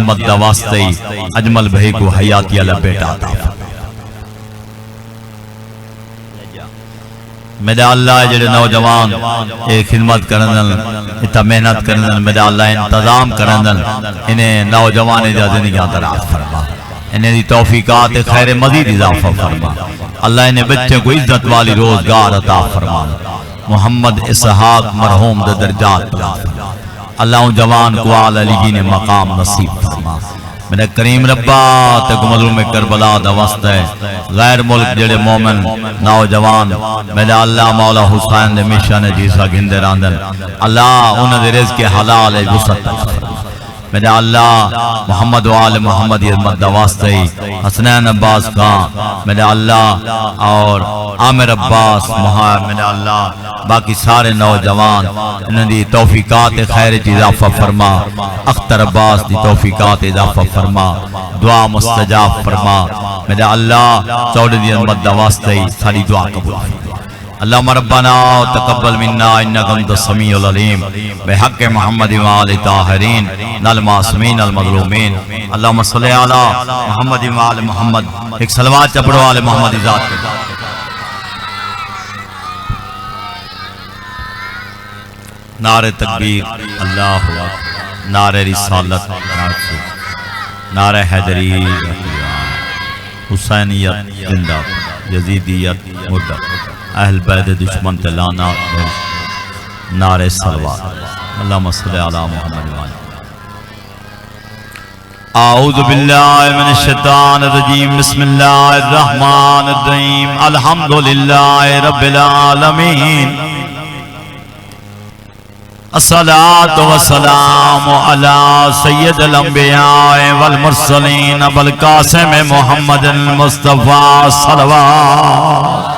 عظمت دا واسطے اجمل بھائی کو حیاتی اللہ بیٹا عطا فرما۔ میرے اللہ جڑے نوجوان ایک خدمت کرنن اتنا محنت کرنن، میرے اللہ انتظام کرنن، انہیں نوجوان دا زندگی دراز فرما، انہیں دی توفیقات خیر مزید اضافہ فرما، اللہ انہیں بچے کو عزت والی روزگار عطا فرما، محمد اسحاق مرحوم دا درجات عطا فرما، اللہ ان جوان کو آل علی نے مقام نصیب فرما۔ میرے کریم ربا تک مظلوم کربلا دا واسطہ ہے غیر ملک جڑے مومن نوجوان میرے اللہ مولا حسین دے مشان جیسا گندے راندن، اللہ انہوں دے رزق حلال وسعت فرما۔ میرے اللہ محمد و آل محمد عظمت دا واسطہ حسنین عباس خان میرے اللہ اور عامر عباس میرے اللہ باقی سارے نوجوان انہوں دی توفیقات خیر اضافہ فرما، اختر عباس دی توفیقات اضافہ فرما، دعا مستجاب فرما۔ میرے اللہ چوڑی دی عظمت دا واسطہ ساری دعا قبول فرما۔ اللہم ربنا تقبل منا انکا انت السمیع العلیم بحق محمد و آل طاہرین المعصومین المظلومین۔ اللہم صلی علی محمد و آل محمد، ایک صلوات چپڑو آل محمد ذات کے نعرہ تکبیر، اللہ اکبر، نعرہ رسالت، نعرہ حیدری، حسینیت زندہ، یزیدیت مردہ، اہل بیت دشمن تلانا، نعرہ صلوات، اللہم صلی علی محمد و آلہ۔ اعوذ باللہ من الشیطان الرجیم، بسم اللہ الرحمن الرحیم، الحمدللہ رب العالمین، الصلاة والسلام علی سید الانبیاء والمرسلین ابوالقاسم محمد المصطفیٰ صلوات۔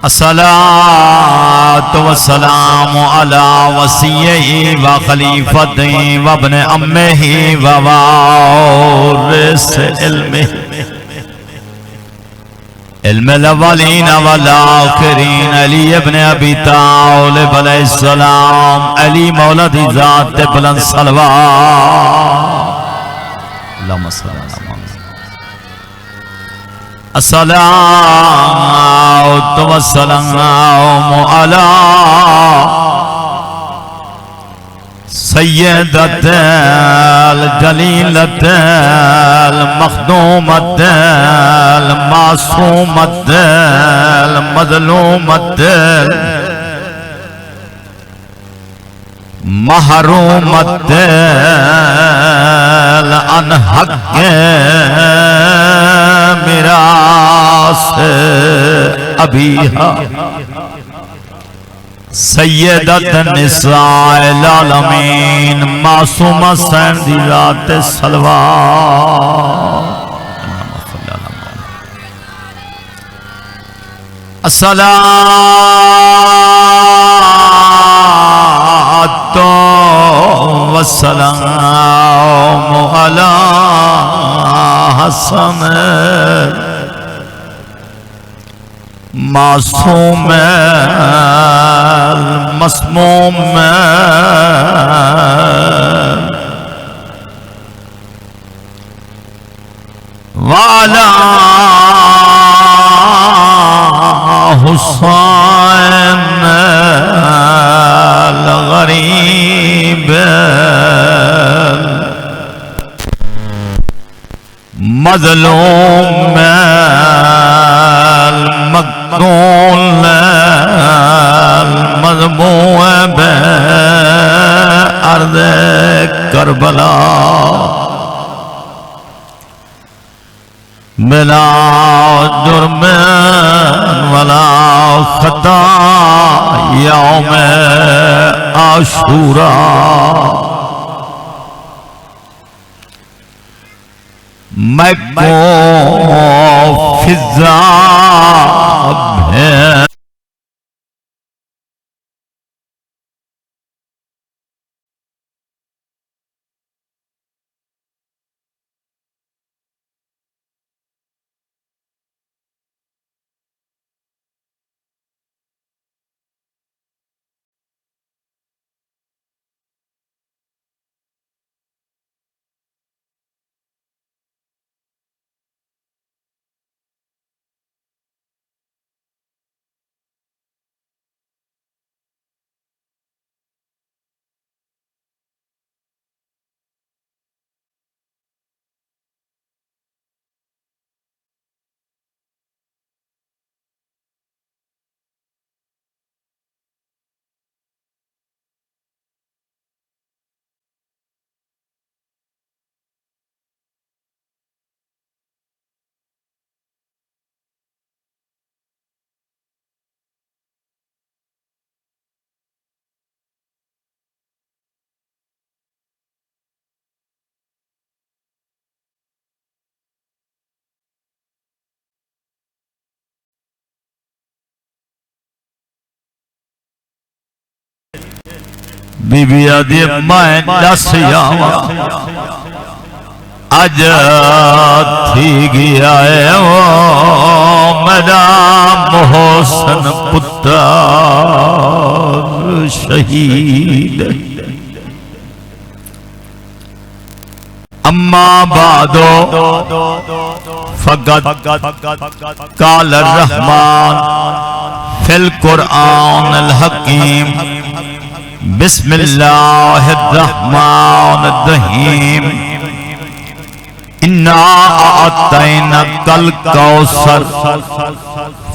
الصلاة والسلام علی وصیہ و خلیفت و ابن امہ و وارث علم الاولین والآخرین علی ابن ابی طالب علیہ السلام، علی مولد ذات بلند صلوات۔ اللہم صلی اللہ علیہ وسلم۔ الصلاة والسلام علی سیدت الجلیلت المخدومت المعصومت المظلومت محرومت عن حق میراث ابیہا، سیدت نساء العالمین معصومہ سین ذات صلوات۔ الصلاة والسلام علی حسن معصوم مسموم وعلی حسین الغریب مظلوم المقتول المذموم بأرض کربلا بلا جرم ولا خطا یوم عاشوراء، میں کو فضا بی بی آدھی میں دس جاواں اج تھی گیا ہے وہ میرا محسن پتر شہید اما بعدو فقط قال الرحمن فی القرآن الحکیم بسم اللہ الرحمن الرحیم اِنَّا أَعْطَيْنَاكَ الْكَوْثَرَ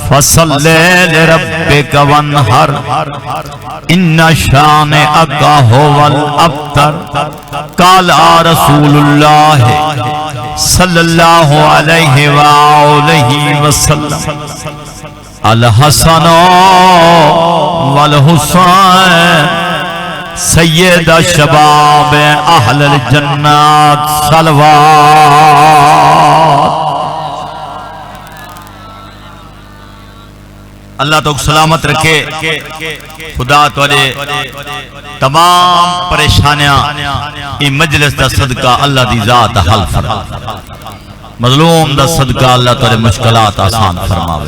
فَصَلِّ لِرَبِّكَ وَانْحَرْ إِنَّ شَانِئَكَ هُوَ الْأَبْتَرُ قَالَ رَسُولُ اللَّهِ صلی اللہ علیہ وآلہ وسلم الحسن والحسین سید شباب اہل الجنات صلوات اللہ تو سلامت رکھے خدا تولے تمام پریشانیاں ای مجلس دا صدقہ اللہ دی ذات حل فرما مظلوم دا صدقہ اللہ تولے مشکلات آسان فرماوے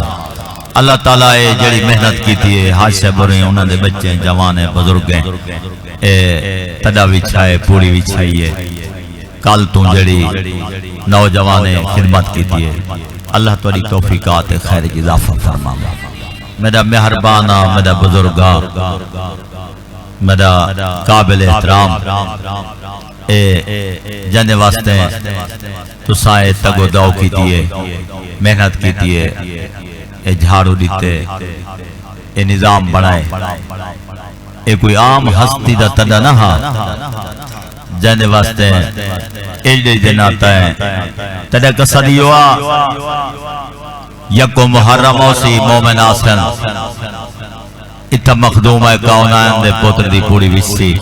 اللہ تعالیٰ جڑی محنت کی تھی حاج سے برے انہوں نے بچے جوان ہیں بزرگ ہیں تدا وچھائے پوری وچھائیے کال توں جڑی نوجوان خدمت کی تھی اللہ تعالی توفیقات خیر اضافہ فرما میرا مہربانہ میرا بزرگا میرا قابل احترام جانے واسطے تو سائے تگو داؤ کی تھی محنت کی تھی اے جھاڑو دیتے اے نظام بنائے اے کوئی عام ہستی دا تدا نہ ہاں جانے واسطے ایجے جناتا ہے تدا کسدی ہوا یکو محرم سی مومن آسن اتھا مخدوم ہے کونائن دے پوتر دی پوری وشی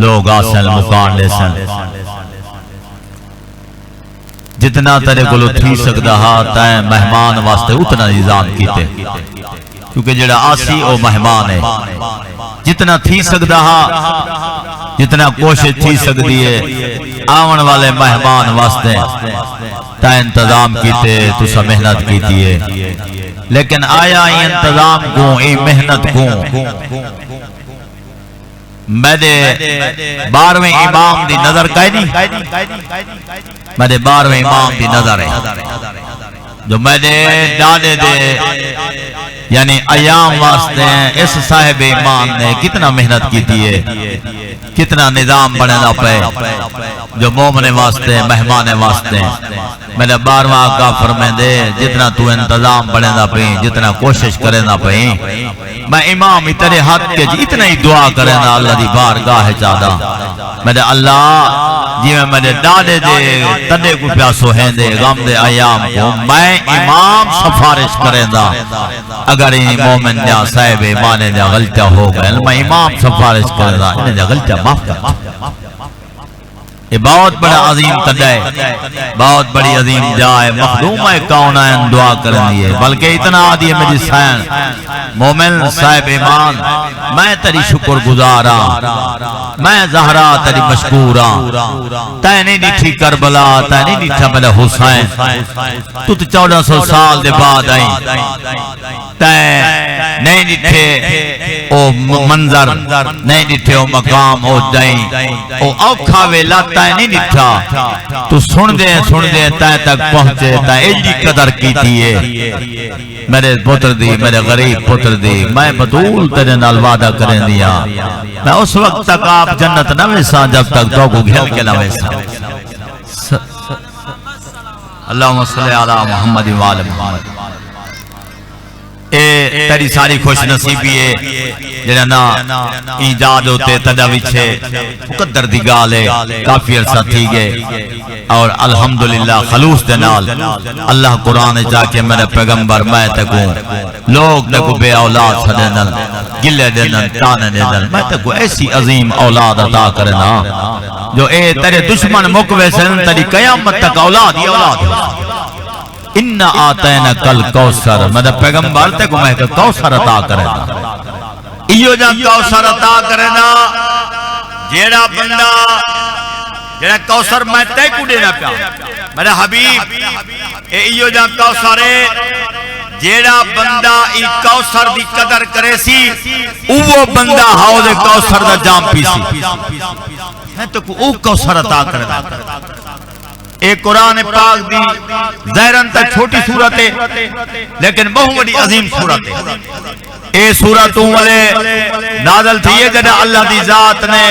لوگ آسن مکان لے سن جتنا تیرے کو تھی سکتا ہاں تائیں مہمان واسطے اتنا نظام کیتے کیونکہ جڑا آسی او مہمان ہے جتنا تھی سکتا ہاں جتنا کوشش تھی سکتی ہے آون والے مہمان واسطے تائیں انتظام کیتے تو سا محنت کیتی ہے لیکن آیا ای انتظام کو ای محنت کو میرے 12ویں امام دی نظر کہی نہیں میرے 12ویں امام دی نظر ہے جو میرے ڈاڈے دے یعنی ایام واسطے اس صاحب ایمان نے کتنا محنت کی تھی ہے کتنا نظام بننا پہ جو مومن واسطے مہمان واسطے میرے 12واں آقا فرمائیں دے جتنا تو انتظام بننا پہ جتنا کوشش کرنا پہ میں امام اتنے ہاتھ کے اتنا ہی دعا کرنا اللہ دی بارگاہ چاہتا میرے اللہ جی میں میرے ڈاڈے دے تنے کو پیاسو ہیں دے غم دے ایام کو میں امام سفارش کریں دا اگر این مومن جا صاحب ایمان جا غلطہ ہو گئے میں امام سفارش کریں دا انہیں جا غلطہ معاف کر یہ بہت بڑا عظیم تدائے بہت بڑی عظیم جائے مخدومہ کونائن دعا کریں دیئے بلکہ اتنا آدھی ہے میری سائن مومن صاحب ایمان میں تیری شکر گزارا میں زہرا تیری مشکورا تائیں نہیں ڈٹھی کربلا تائیں نہیں ڈٹھا میرا حسین تو 1400 سال دے بعد آئی تائیں نہیں ڈٹھے او منظر نہیں ڈٹھے او مقام او جائیں او اوکھا ویلا تائیں نہیں ڈٹھا تو سن دے تائیں تک پہنچے تائیں ایجی قدر کی تیئے میرے پتر دی میرے غریب پتر دی میں بطول تیرے نال وعدہ کریں دیا میں اس وقت تک آپ جنت نہ ویسا جب تک تو کو گھل کے نہ ویسا اللہم صلی علی محمد وآل محمد تیری ساری خوش نصیبی ہے جنہاں نا ایجاد ہوتے تداوی چھے مقدر دی گالے کافی عرصہ تھی گئے اور الحمدللہ خلوص دنال اللہ قرآن جا کے میرے پیغمبر میں تکوں لوگ تکو بے اولاد سدنل گلے دنل تانے دنل میں تکو ایسی عظیم اولاد عطا کرنا جو اے تیرے دشمن مقوے سے تیری قیامت تک اولاد ہی اولاد ہو انہا آتینا کل کوثر میرے پیغمبر تے کو میں کہ کوثر عطا کرے ایو جا کوثر عطا کرنا جیڑا بندہ جیڑا کوثر میں تے کو دینا پیا میرا حبیب ایو جا کوثر ہے جیڑا بندہ ای کوثر دی قدر کرے سی وہ بندہ حوض کوثر دا جام پی سی میں تو کو او کوثر عطا کرنا اے قرآن پاک دی ظاہراً تا چھوٹی صورت ہے لیکن بہت بڑی عظیم صورت ہے اے صورتوں والے نازل تھی ہے جنہ اللہ دی ذات نے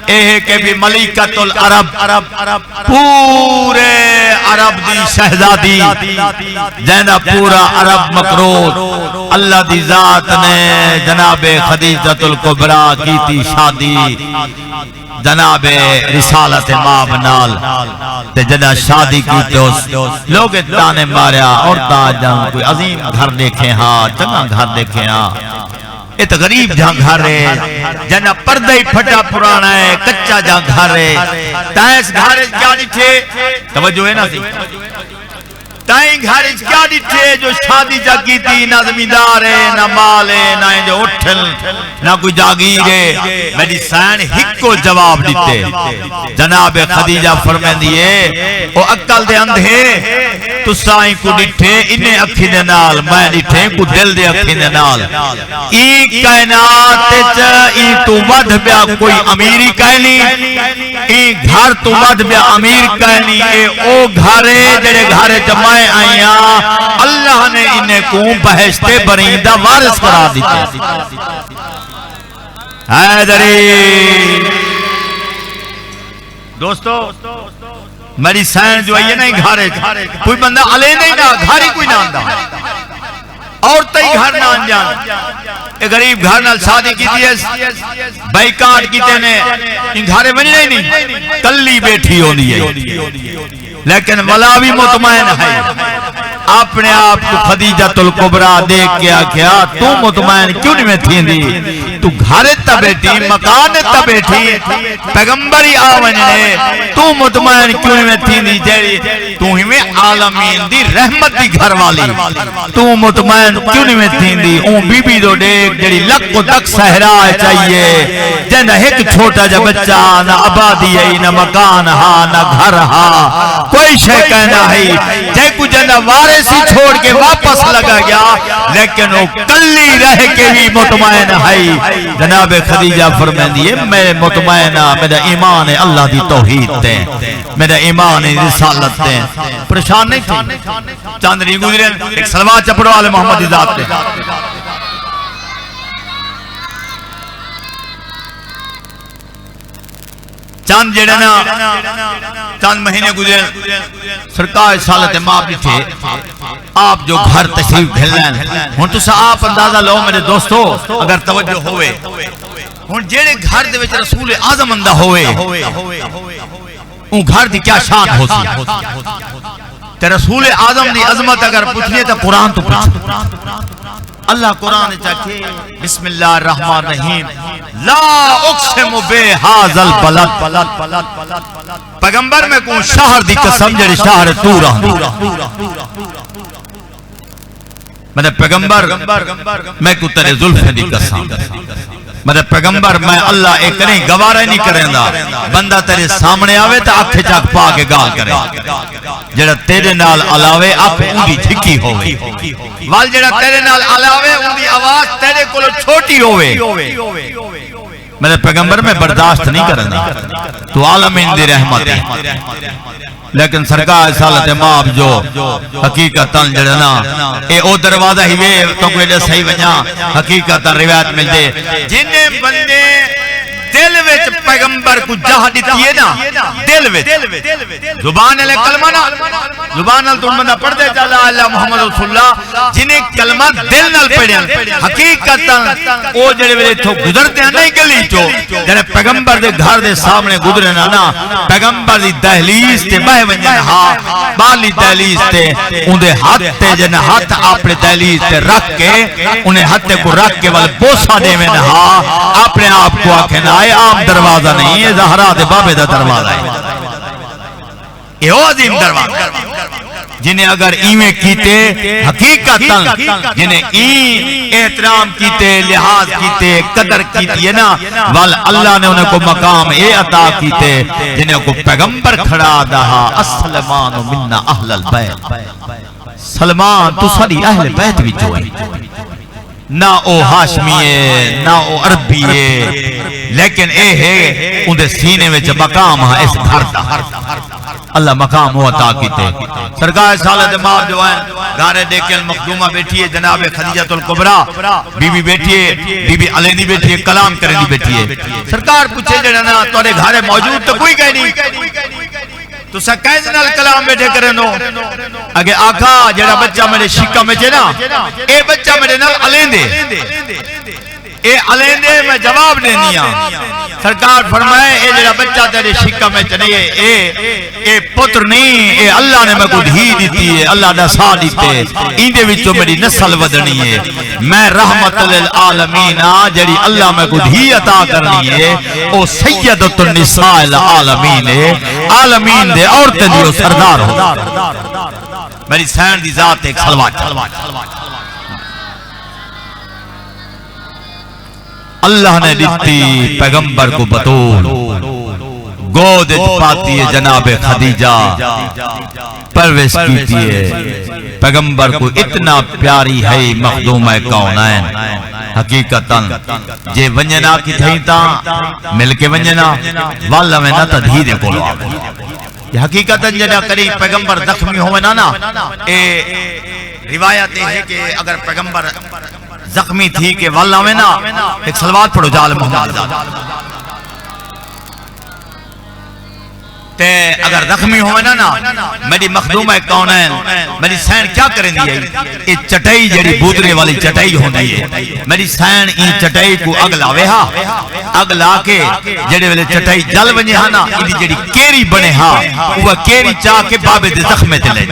اے ہے کہ بھی ملکۃ العرب پورے عرب دی شہزادی جنہ پورا عرب مقرور اللہ دی ذات نے جناب خدیجۃ الکبریٰ کی تھی شادی جناب رسالت ماب نال تے جنہ شادی کی تو لوگ تانے ماریا اور جہاں کوئی عظیم گھر دیکھے ہاں چنگا گھر دیکھے ہاں ایت غریب جہاں گھر ہے جنہ پردہ ہی پھٹا پرانا ہے کچا جہاں گھر ہے تائیں اس گھر کیا نٹھے توجہ ہے نا سی تائیں گھر کیا نٹھے جو شادی جا کی تھی نہ زمیندار ہے نہ مال ہے نہ جو اٹھل نہ کوئی جاگیر ہے میری سین ہک کو جواب دیتے جناب خدیجہ فرمائیں دیئے او عقل دے اندھے تو سائیں کو ڈٹھے انہیں اکھی دے نال میں ڈٹھے کو دل دے اکھی دے نال ای کائنات ای تو ود بیا کوئی امیری کہنی ای گھر تو ود بیا امیر کہنی اے او گھرے جڑے گھرے جمائے آئیاں اللہ نے انہیں کو بہشت بریندہ وارث کرا دیتے حیدری دوستو میری سین جو ہے یہ نہیں گھارے کوئی بندہ علی نہیں نا گھاری کوئی نہ آندہ اور تئی گھر نہ آنجان ایک غریب گھر نال شادی کی دیئے بائیکاٹ کی تینے ان گھارے بنی نہیں کلی بیٹھی ہو دیئے لیکن ملا بھی مطمئن ہے اپنے آپ کو خدیجۃ الکبریٰ دیکھ کیا کیا تو مطمئن کیوں نہیں میں تھی دی تو گھرے تا بیٹھی مکان تا بیٹھی پیغمبری آونجنے تو مطمئن کیوں نہیں میں تھی دی جیری تو ہی میں عالمین دی رحمت دی گھر والی تو مطمئن کیوں نہیں میں تھی دی اون بی بی دو دیکھ جیری لک کو تک سہرا چاہیے جنہ ایک چھوٹا جا بچہ نہ آبادی ہے نہ مکان ہا نہ گھر ہا کوئی شے کہنا ہے جائے کو جنہ وارثی چھوڑ کے واپس لگا گیا لیکن وہ کلی رہ کے بھی مطمئن ہے جناب خدیجہ فرمائیں دیئے میں مطمئن میرا ایمان ہے اللہ دی توحید تے میرا ایمان ہے رسالت تے پریشان نہیں تھی چاندنی گزرین ایک سلوات چپڑو آل محمد ذات تے چاند جڑنا چاند مہینے گزرے سرکار سالت ماں بھی تھے آپ جو گھر تشریف بھیلن ہن تو سا آپ اندازہ لو میرے دوستو اگر توجہ ہوئے ہن جیڑے گھر دے وچ رسول اعظم اندہ ہوئے ان گھر دی کیا شان ہو سی تے رسول اعظم دی عظمت اگر پوچھنے تو قرآن تو پوچھ اللہ قرآن چاہتے بسم اللہ الرحمن الرحیم لا اقسم بہذا البلد پیغمبر میں کون شہر دی قسم جڑے شہر تور آندی میں پیغمبر میں کو تیرے زلفیں دی قسم میرے پیغمبر میں اللہ ایک نہیں گوارہ نہیں کریں دا بندہ تیرے سامنے آوے تا آنکھیں چاک پا کے گال کرے جڑا تیرے نال علاوے آپ اندی جھکی ہوئے وال جڑا تیرے نال علاوے اندی آواز تیرے کلو چھوٹی ہوئے میرے پیغمبر میں برداشت نہیں کریں دا تو عالمین دی رحمت ہے لیکن سرکار سالت ماب جو حقیقتاً جڑنا اے او دروازہ ہی وے تو کوئی لے صحیح ونیا حقیقتاً روایت مل دے جنہیں بندے دل وچ پیغمبر کو جہاں دیتی ہے نا دل وچ زبان علیہ کلمہ نا زبان علیہ تو بندہ پڑھ دے جالا اللہ محمد رسول اللہ جنہیں کلمہ دل نال پڑھیں حقیقتاً او جڑے ویلے تو گزرتے ہیں نہیں گلی چو جنہیں پیغمبر دے گھر دے سامنے گزرے نا پیغمبر دی دہلیز تے بہ ونجن ہا بالی دہلیز تے اندے ہاتھ تے جن ہاتھ اپنے دہلیز تے رکھ کے انہیں ہاتھ کو رکھ کے والے بوسا دے میں ہا اپنے آپ کو آنکھیں نہ آئے عام دروازہ نہیں ہے زہرا دے بابے دا دروازہ ہے یہ عظیم دروازہ جنہیں اگر ایویں کیتے حقیقتاً جنہیں این احترام کیتے لحاظ کیتے قدر کیتی ہے نا وال اللہ نے انہیں کو مقام اے عطا کیتے جنہیں کو پیغمبر کھڑا دہا السلمان مننا اہل البیت سلمان تو ساری اہل بیت بھی جو ہے نہ او ہاشمی ہے نہ او عربی ہے لیکن اے ہے اندھے سینے میں مقام ہے اس گھر دا اللہ مقام ہو عطا کیتے سرکار سالت ماں جو ہیں گھارے دیکھیں المخدومہ بیٹھی ہے جناب خدیجۃ الکبریٰ بی بی بیٹھی ہے بی بی علینی بیٹھی ہے کلام کرنی بیٹھی ہے سرکار پوچھے جڑنا توڑے گھارے موجود تو کوئی کہہ نہیں تو سکائز نال کلام بیٹھے کرے نو اگے آقا جڑا بچہ میرے شکا میں چھے نا اے بچہ میرے نال علین دے اے علین دے میں جواب دینیا سرکار فرمائے اے جڑا بچہ تیرے شکا میں چنے اے پتر نہیں اے اللہ نے میں کو دھی دیتی ہے اللہ نے سا دیتے ایندے وچوں میری نسل ودنی ہے میں رحمت للعالمین جڑی اللہ میں کو دھی عطا کرنی ہے او سیدت النساء العالمین ہے عالمین دے عورتیں دیو سردار ہو میری سین دی ذات ایک سلوات اللہ نے دیتی پیغمبر کو بطول گود پاتی ہے جناب خدیجہ پرویش کیتی ہے پیغمبر کو اتنا پیاری ہے مخدومہ کونین حقیقتاً جے ونجنا کی تھیتا مل کے ونجنا والا میں نہ تدھیدے کو لو یہ حقیقتاً جنہ قریب پیغمبر زخمی ہوئے نا روایت ہے کہ اگر پیغمبر زخمی تھی کہ واللہ میں نا ایک صلوات پڑھو جال محمد تے اگر زخمی ہوئے نا میری مخدومہ کونین میری سین کیا کریں دی ہے یہ چٹائی جڑی بودرے والی چٹائی ہوندی ہے میری سین این چٹائی کو اگلاوے ہاں اگلا کے جڑے والے چٹائی جل بنجے ہاں نا یہ جڑی کیری بنے ہاں وہ کیری چاہ کے بابے دے زخمے تے لے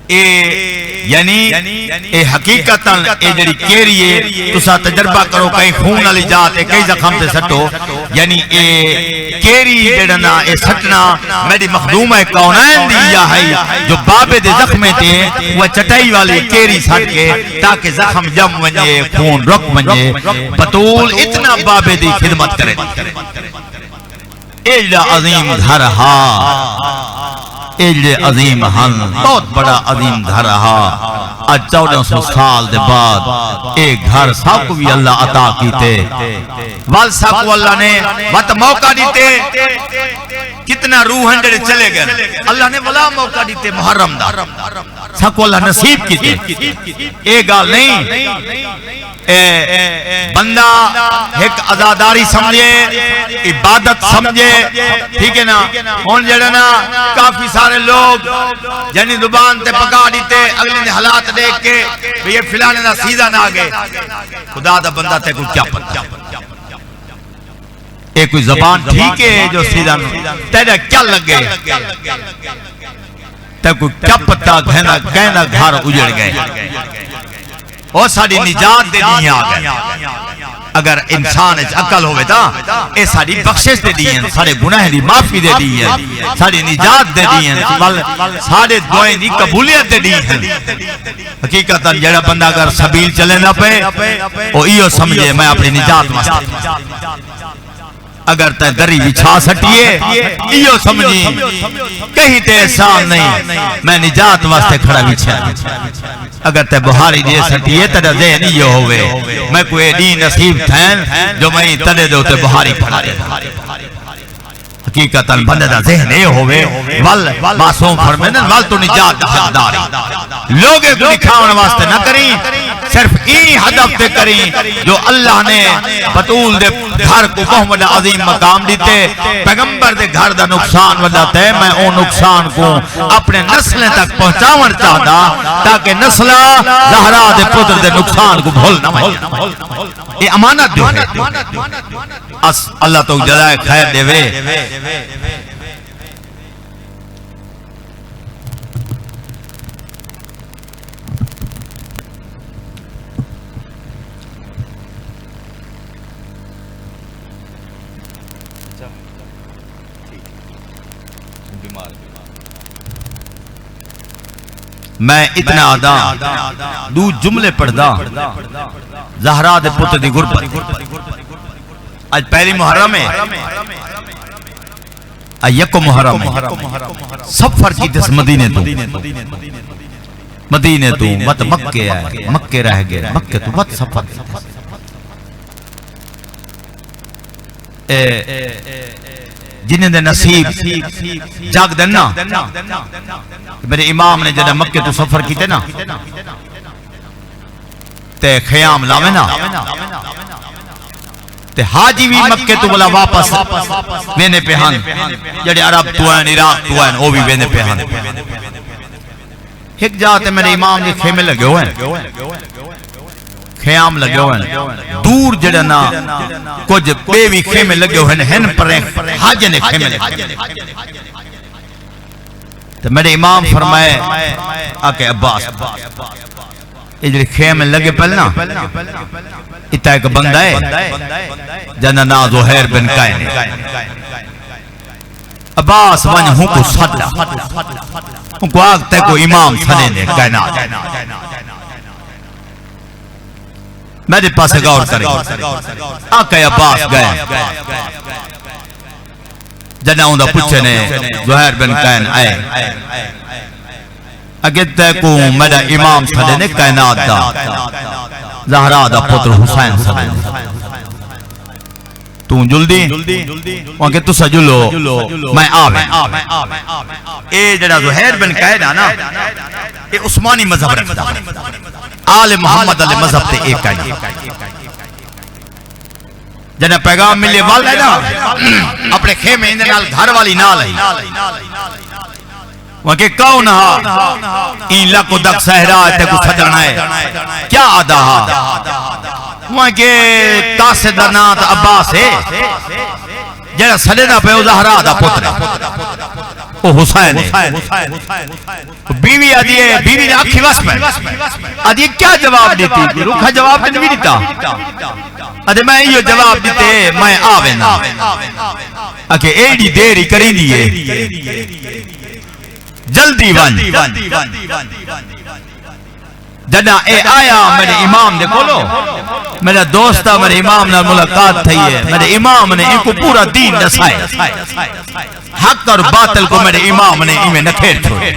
یعنی اے حقیقتاً اے جڑی کیری ہے تسا تجربہ کرو کہیں خون علی جاتے کئی زخم تے سٹو یعنی اے کیری جڑنا اے سٹنا میری مخدومہ کونین دیا ہے جو بابے دے زخمے تے وہ چٹائی والی کیری سٹ کے تاکہ زخم جم ونجے خون رک ونجے بطول اتنا بابے دی خدمت کرے اے جڑا عظیم گھر ہا ایجے عظیم ہن بہت بڑا عظیم گھر رہا آج 1400 سال دے بعد ایک گھر سب کو بھی اللہ عطا کیتے وال سب کو اللہ نے وقت موقع دیتے کتنا روح ہنڈے چلے گئے اللہ نے ولا موقع دیتے محرم دا سب کو اللہ نصیب کیتے ایک گال نہیں بندہ ایک عزاداری سمجھے عبادت سمجھے ٹھیک ہے نا ہون جڑنا کافی سارے لوگ جنی زبان تے پکا دیتے اگلے نے حالات دیکھ کے یہ فلانے دا سیدھا نہ آگے خدا دا بندہ تے کوئی کیا پتا ایک کوئی زبان ٹھیک ہے جو سیدھا تیرے کیا لگے تے کوئی کیا پتا گہنا گھر اجڑ گئے اور ساری نجات دے دیئے آگئے اگر انسان عقل ہوئے تا اے ساری بخشش دے دیئے سارے گناہ دی معافی دے دیئے ساری نجات دے دیئے سارے دعائیں دی قبولیت دے دیئے حقیقتاً جڑا بندہ اگر سبیل چلے نہ پہ وہ ایو سمجھے میں اپنی نجات واسطے اگر تے دری بچھا سٹیے ایو سمجھی کہیں تے احسان نہیں میں نجات واسطے کھڑا بچھا اگر تے بہاری دے سٹیے تیرا ذہن یہ ہوئے میں کوئی دین نصیب تھین جو میں تلے دے ہوتے بہاری پڑھا دے حقیقتاً بندے دا ذہن یہ ہوئے وال معصوم فرمیدن وال تو نجات حق داری لوگے کو دکھاؤن واسطے نہ کریں صرف این ہدف تے کریں جو اللہ نے بطول دے گھر کو محمد عظیم مقام دیتے پیغمبر دے گھر دا نقصان وداتے میں اون نقصان کو اپنے نسلیں تک پہنچاون چاہتا تاکہ نسلہ زہرا دے پتر دے نقصان کو بھول نہ مائے یہ امانت جو ہے اللہ تو جزائے خیر دے وے بیمار میں اتنا آدھا دو جملے پڑھدا زہرا دے پتر دی غربت آج پہلی محرم ہے آج یکو محرم ہے سفر کی تس مدینے تو مت مکے ہے مکے رہ گئے مکے تو مت سفر جنہیں دے نصیب جاگ دینا میرے امام نے جدہ مکے تو سفر کیتے نا تے خیام لاوے نا تے حاجی بھی مکے تو بلا واپس وینے پہ ہن جڑے عرب تو ہیں عراق تو ہیں وہ بھی وینے پہ ہن ایک جاتے میرے امام جی خیمے لگے ہوئے خیام لگے ہوئے دور جڑے نا کچھ بیوی خیمے لگے ہوئے ہن پر حاجی نے خیمے لگے تو میرے امام فرمائے آکے عباس یہ جڑے خیمے لگے پہلنا اتا ایک بندہ ہے جنہ نا زہیر بن قائن عباس ون ہوں کو صدہ ہوں کو آگتے کو امام سنے دے کائنات میرے پاس غور کریں آقا عباس گئے جنہ ہوں دا پوچھے نے زہیر بن قائن آئے اگتے کو میرا امام سنے دے کائنات دا زہرا دا پتر حسین سنے دے تو جلدی وہاں کہ تو سجلو میں آویں اے جڑا زہیر بن قائن نا اے عثمانی مذہب رکھتا آل محمد علیہ مذہب تے ایک کائن جنہ پیغام ملے والا ہے نا اپنے خیمے اندر نال گھر والی نال ہے وہاں کہ کون ہا این لکو دک سہرہ تے کو سجرنا ہے کیا آدھا ہا وہاں کہ تاسدنات عباس ہے جنہ سجدہ پہ زہرا دا پتر ہے وہ حسین ہے بیوی آدھی ہے بیوی نے آکھی وس میں آدھی کیا جواب دیتی روکھا جواب نہیں دیتا آدھی میں یہ جواب دیتے میں آوے نا آکے ایڈی دیری کریں دیئے جلدی ون جنہ اے آیا میرے امام نے کھولو میرا دوستہ میرے امام نے ملاقات تھی ہے میرے امام نے ان کو پورا دین نسائے حق اور باطل کو میرے امام نے انہیں نکھیر چھوڑے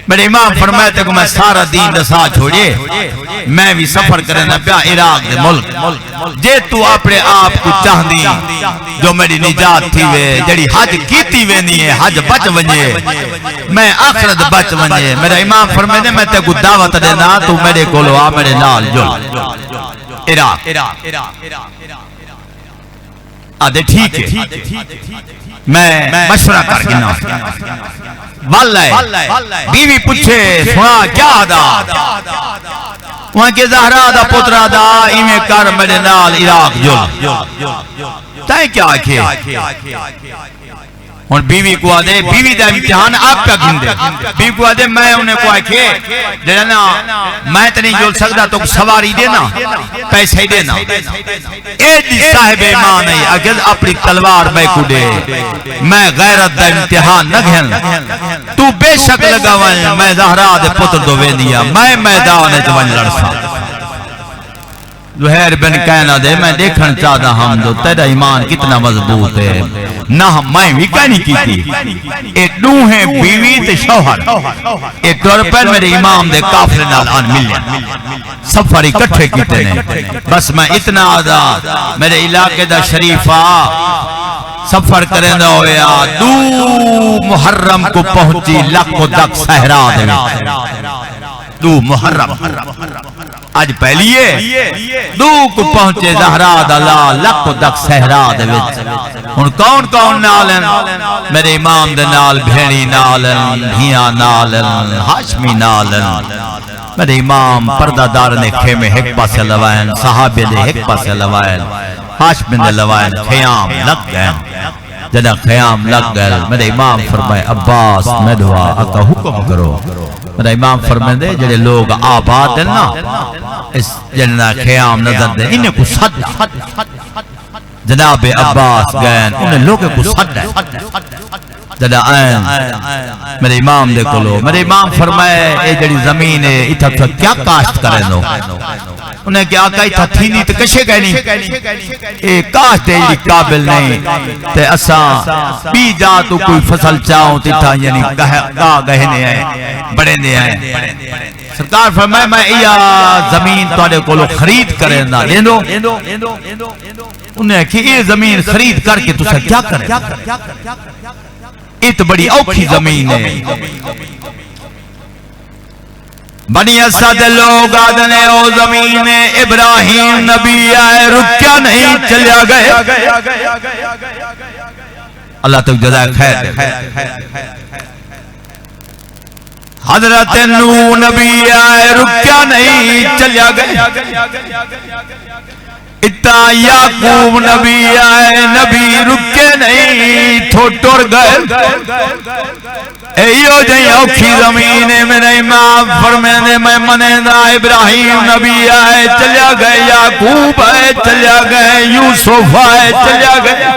میرے امام فرماتے کہ میں سارا دین نسا چھوڑے میں بھی سفر کرنا پیا عراق دے ملک جے تو اپنے آپ کو چاہ دی جو میری نجات تھی وے جڑی حج کیتی وے نہیں ہے حج بچ ونجے میں آخرت بچ ونجے میرا امام فرماتے میں تے کو دعوت دینا تو میرے کولو آ میرے نال جل عراق آدھے ٹھیک ہے میں مشورہ کر گنا واللہ بیوی پوچھے سنا کیا آدھا وہاں کے زہرا دا پترہ دا ایمیں کر میرے نال عراق جل تائیں کیا آکھے اور بیوی کو آدھے بیوی دا امتحان آپ کا گھن دے بیوی کو آدھے میں انہیں کو آکھے جنہا میں تنہیں جل سکتا تو سواری دینا پیسے دینا ایڈی صاحب ایمان ہے اگر اپنی تلوار میں کو دے میں غیرت دا امتحان نہ گھن تو بے شک لگا میں زہرا دے پتر دو ویندیا میں میدان جوان لڑسا زہیر بن قائن دے میں دیکھن چاہتا ہم دو تیرا ایمان کتنا مضبوط ہے نہ میں بھی کہنی کی تھی ایک دو ہیں بیوی تے شوہر ایک طور پر میرے امام دے کافر نال آن ملیں سفری کٹھے کیتے نے بس میں اتنا آدھا میرے علاقے دا شریفہ سفر کریں دا ہویا دو محرم کو پہنچی لکھو دک سہرا دے دو محرم آج پہلیے دو کو پہنچے زہرا دلا لکھ دک سہرا دے وچ ان کون نالن میرے امام دے نال بھیڑی نالن بھیاں نالن ہاشمی نالن میرے امام پردہ دار نے خیمے ایک پاسے لوائن صحابے دے ایک پاسے لوائن ہاشمی دے لوائن خیام لگ گئے جنہ خیام لگ گئے میرے امام فرمائے عباس میں دعا آقا حکم کرو میرا امام فرمائے دے جڑے لوگ آباد ہیں نا اس جنہ خیام نظر دے انہیں کو صد جناب عباس گئے انہیں لوگوں کو صد ہے جدا آئین میرے امام دے کولو میرے امام فرمائے اے جڑی زمین ہے اتھا کیا کاشت کرے دو انہیں کہ آقا اتھا تھی نہیں تو کشے گئے نہیں اے کاشت ہے جڑی قابل نہیں تے اساں بی جا تو کوئی فصل چاہوں تیتھا یعنی گاہ گہنے آئے بڑے دے آئے سرکار فرمائے میں ایا زمین توڑے کولو خرید کرے نا لیندو انہیں کہ یہ زمین خرید کر کے تسا کیا کرے ات بڑی اوکھی زمین ہے بنی اسد لوگ آدھنے او زمین ابراہیم نبی آئے رکیا نہیں چلیا گئے اللہ تک جزائے خیر دے حضرت نوح نبی آئے رکیا نہیں چلیا گئے اتا یعقوب نبی آئے نبی رکے نہیں ٹھوٹر گئے ایو جائیں اوکھی زمین میرے امام فرمینے میں منیدہ ابراہیم نبی آئے چلیا گئے یعقوب آئے چلیا گئے یوسف آئے چلیا گئے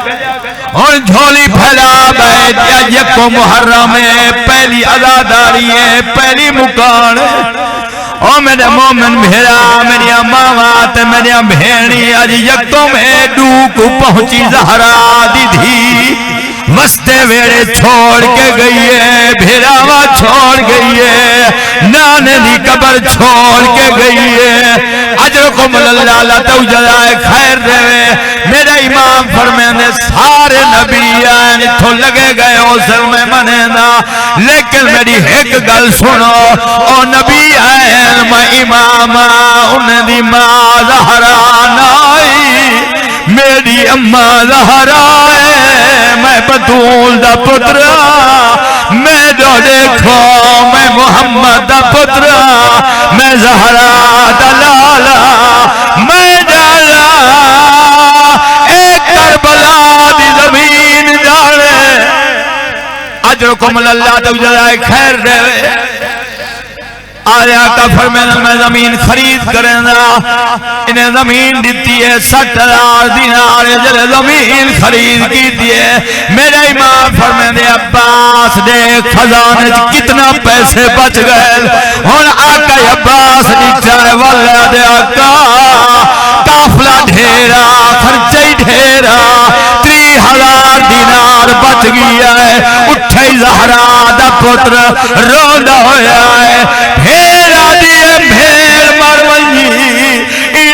اور جھولی پھیلا گئے یکو محرم ہے پہلی عزاداری ہے پہلی مکان او میرے مومن بھیڑا میری امامات میری بھیڑی آج یکتوں میں ڈوک پہنچی زہرا دی دھی وستے ویڑے چھوڑ کے گئی ہے بھیڑاوا چھوڑ گئی ہے نانے دی قبر چھوڑ کے گئی ہے اجرکم اللہ تو جزائے خیر دے میرا امام فرمینے سارے نبی آئین تو لگے گئے اسر میں منینا لیکن میری ایک گل سنو او نبی آئین میں امام انہیں دی ماں زہرا نائی میری اماں زہرا ہے میں بطول دا پترا میں جو دیکھو میں محمد دا پترا میں زہرا دا لالا میں جالا ایک کربلا دی زمین جانے اجرکم اللہ تو جزائے خیر دے آیا کا فرمینا میں زمین خرید کریں دا انہیں زمین دیتی ہے 60,000 دینار جلے زمین خرید کی دیئے میرے امام فرمینے عباس دے خزانے کتنا پیسے بچ گئے ہون آقا عباس نیچائے واللہ دے آقا کافلہ ڈھیرا خرچی ڈھیرا 30,000 دینار بچ گیا ہے اٹھائی زہرا دا پتر روندہ ہویا ہے بھیڑا دیئے بھیڑ مرونی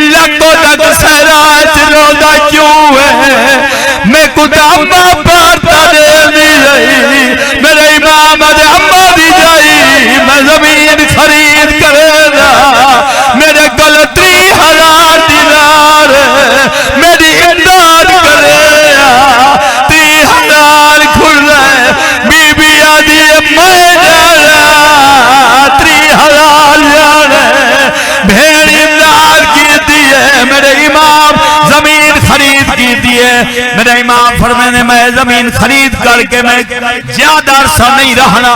لکو تک سراج روندہ کیوں ہے میں کچھ اممہ پارتا دے دی رہی میرے امام دے اممہ دی جائی میں زمین خرید کرے دا میرے کل 30,000 دینار میری امداد کرے 30,000 کھل رہے بی بی آدھی میں جانا 30,000 جانے بھیڑ امداد کی دیئے میرے امام زمین خرید کی دیئے میرے امام فرمینے میں زمین خرید کر کے میں زیادہ عرصہ نہیں رہنا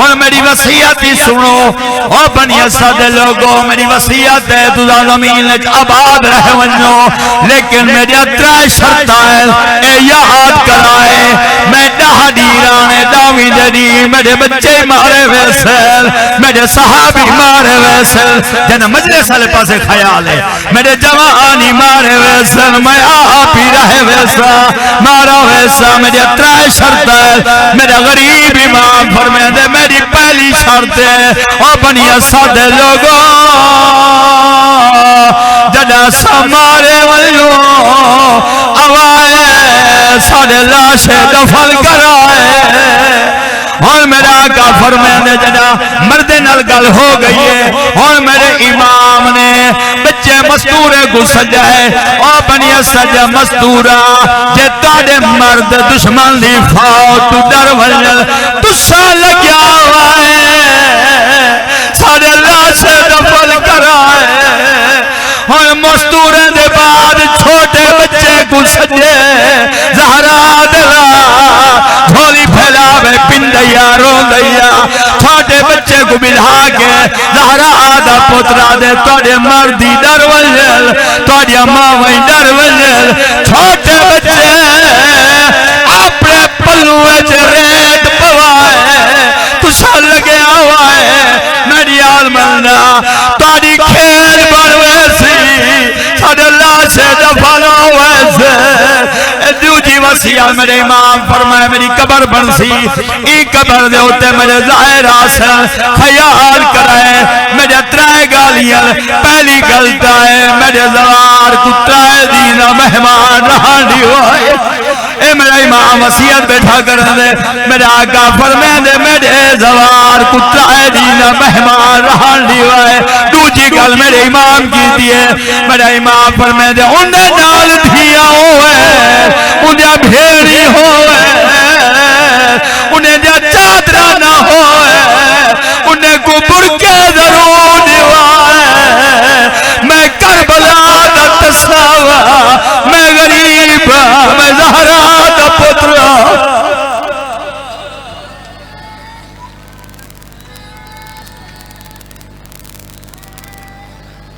اور میری وصیت ہی سنو اور بنی اسد لوگوں میری وصیت ہے تُزا زمین آباد رہ ونجو لیکن میری اترائی شرط ہے اے یاد کرائے میں ڈاہ دیرانے داوی جدی میرے بچے مارے ویسل میرے صحابی مارے ویسل جنہ مجلس علی پاسے خیال ہے میرے جوانی مارے ویسل میں آپ ہی رہے ویسا مارا ویسا میری اترائی شرط ہے میرے غریب امام فرمائے دے میری پہلی شرط ہے او بنی اسد لوگوں جدا سامارے والو آوائے سارے لاشے دفل کرائے اور میرا آقا فرمینے جدا مردے نلگل ہو گئی ہے اور میرے امام نے بچے مستورے کو سجائے اور بنی سجا مستورہ جے تاڑے مرد دشمن دی فاؤ تو در وجل تو سا لگیا ہوئے سارے لاشے دفل کرائے اور مستورے دے بعد چھوٹے بچے کو سجے زہرا دلا جھولی پھیلاوے پندیا رو دیا چھوٹے بچے کو بلہا کے زہرا آدھا پترا دے توڑے مردی در وجل توڑی اماوی در وجل چھوٹے بچے اپنے پلوے چھ ریت وسیع میرے امام فرمائے میری قبر بن سی ای قبر دے ہوتے میرے ظاہر آسن خیال کرائے میرے ترائے گالیاں پہلی گلتا ہے میرے زوار کترائے دینا مہمان رہانی ہوئے اے میرا امام وصیت بیٹھا کر دے میرے آقا فرمائے دے میرے زوار کترائے دینا مہمان رہانی ہوئے دوجی گل میرے امام کی دیئے میرا امام فرمائے دے انہیں نال دھیا ہوئے انہیں بھیڑی ہوئے انہیں جا چادرہ